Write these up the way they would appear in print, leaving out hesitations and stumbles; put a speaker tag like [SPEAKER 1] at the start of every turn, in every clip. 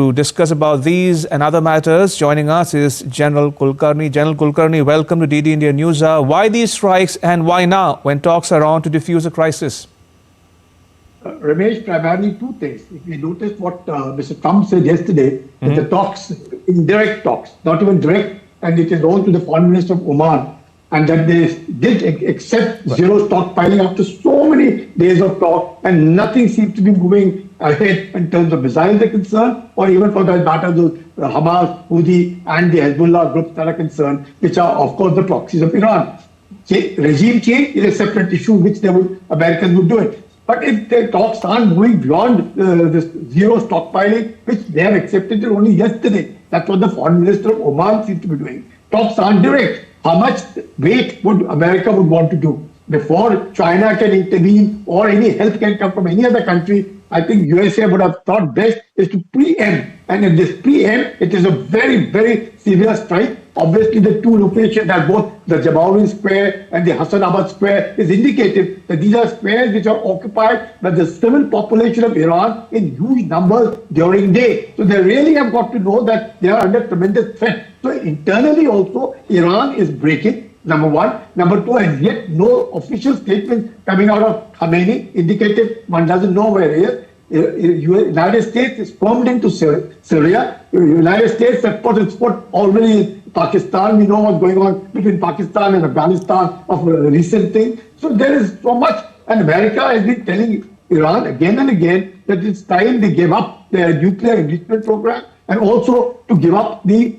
[SPEAKER 1] To discuss about these and other matters, joining us is General Kulkarni. General Kulkarni, welcome to DD India News. Why these strikes and why now when talks are on to defuse a crisis?
[SPEAKER 2] Ramesh, primarily two things. If you notice what Mr. Trump said yesterday, that the talks, indirect talks, not even direct, and it is known to the Foreign Minister of Oman, and that they did accept zero stockpiling after so many days of talk, and nothing seems to be moving ahead in terms of missiles are concerned, or even for that matter, the Hamas, Houthi, and the Hezbollah groups that are concerned, which are, of course, the proxies of Iran. Regime change is a separate issue, which Americans would do it. But if the talks aren't moving beyond this zero stockpiling, which they have accepted only yesterday, that's what the Foreign Minister of Oman seems to be doing. Talks aren't direct. How much weight would America want to do before China can intervene or any help can come from any other country? I think USA would have thought best is to preempt. And in this preempt, it is a very, very severe strike. Obviously, the two locations that both the Jamaurin Square and the Hassanabad Square is indicative that these are squares which are occupied by the civil population of Iran in huge numbers during day. So they really have got to know that they are under tremendous threat. So internally also, Iran is breaking. Number one. Number two, and yet no official statement coming out of Khamenei indicative. One doesn't know where he is. United States is formed into Syria. United States has put its foot already in Pakistan. We know what's going on between Pakistan and Afghanistan of a recent thing. So there is so much. And America has been telling Iran again and again that it's time they give up their nuclear enrichment program, and also to give up the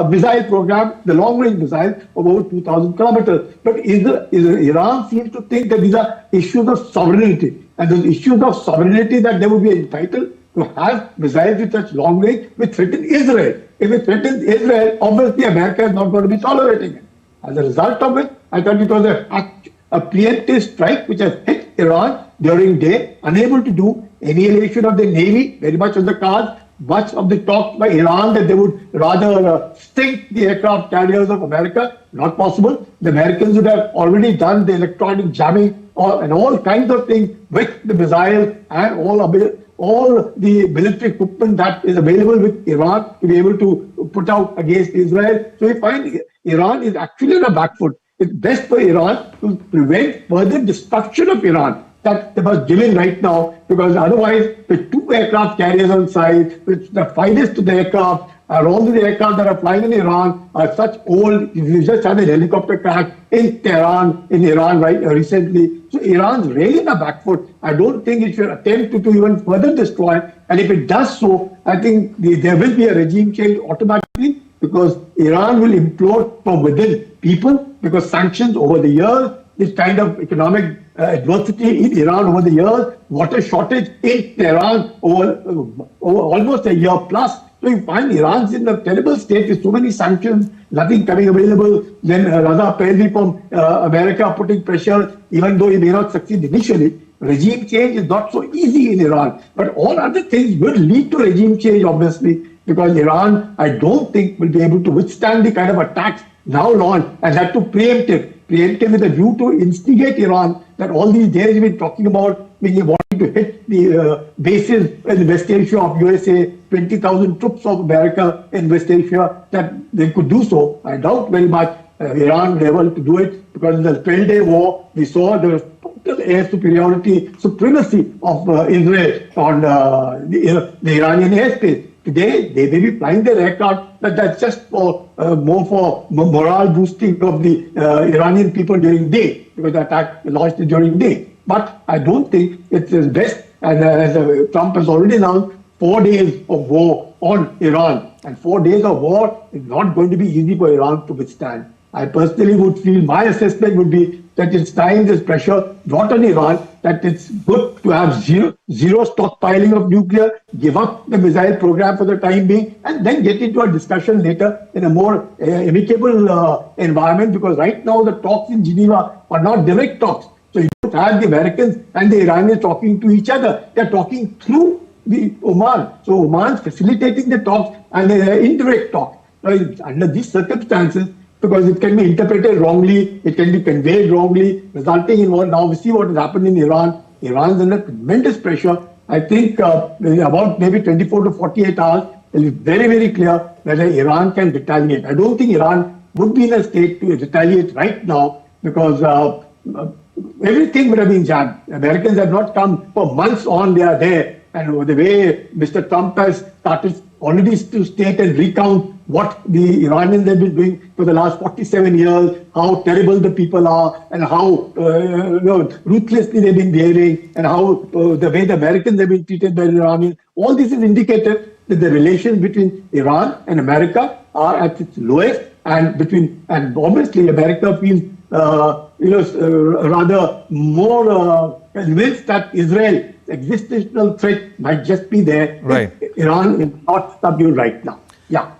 [SPEAKER 2] missile program, the long-range missiles of over 2,000 kilometers. But Iran seems to think that these are issues of sovereignty. And those issues of sovereignty that they would be entitled to have missiles with such long range which threaten Israel. If it threatens Israel, obviously America is not going to be tolerating it. As a result of it, I thought it was a preemptive strike which has hit Iran during day, unable to do annihilation of the Navy, very much on the cards. Much of the talk by Iran that they would rather sink the aircraft carriers of America, not possible. The Americans would have already done the electronic jamming and all kinds of things with the missiles and all the military equipment that is available with Iran to be able to put out against Israel. So we find Iran is actually on a back foot. It's best for Iran to prevent further destruction of Iran that they must give in right now, because otherwise, with two aircraft carriers on site, with the finest to the aircraft, all the aircraft that are flying in Iran are such old. You just had a helicopter crash in Tehran, in Iran, recently. So Iran's really in the back foot. I don't think it should attempt to even further destroy. And if it does so, I think there will be a regime change automatically, because Iran will implode from within people, because sanctions over the years, this kind of economic adversity in Iran over the years, water shortage in Tehran over almost a year plus. So you find Iran's in a terrible state with so many sanctions, nothing coming available. Then Raza apparently from America putting pressure, even though he may not succeed initially. Regime change is not so easy in Iran. But all other things will lead to regime change, obviously, because Iran, I don't think, will be able to withstand the kind of attacks now launched, and that too preemptive with a view to instigate Iran, that all these days we've been talking about wanting to hit the bases in West Asia of USA, 20,000 troops of America in West Asia, that they could do so. I doubt very much Iran were able to do it, because in the 12-day war, we saw the total air supremacy of Israel on the Iranian airspace. Today, they may be flying their aircraft, but that's just for more for morale boosting of the Iranian people during day, because the attack launched during day. But I don't think it is best, and as Trump has already announced, 4 days of war on Iran. And 4 days of war is not going to be easy for Iran to withstand. I personally would feel, my assessment would be that it's time this pressure brought on Iran, that it's good to have zero stockpiling of nuclear, give up the missile program for the time being, and then get into a discussion later in a more amicable environment, because right now the talks in Geneva are not direct talks. So you don't have the Americans and the Iranians talking to each other. They're talking through the Oman. So Oman's facilitating the talks and the indirect talks. So under these circumstances, because it can be interpreted wrongly, it can be conveyed wrongly, resulting in what now we see what has happened in Iran. Iran is under tremendous pressure. I think about maybe 24 to 48 hours, it is very, very clear whether Iran can retaliate. I don't think Iran would be in a state to retaliate right now because everything would have been jammed. Americans have not come for months on, they are there. And the way Mr. Trump has started already to state and recount what the Iranians have been doing for the last 47 years, how terrible the people are, and how ruthlessly they've been behaving, and how the way the Americans have been treated by the Iranians. All this is indicated that the relations between Iran and America are at its lowest, and obviously America feels rather more convinced that Israel's existential threat might just be there.
[SPEAKER 1] Right.
[SPEAKER 2] Iran is not subdued right now. Yeah.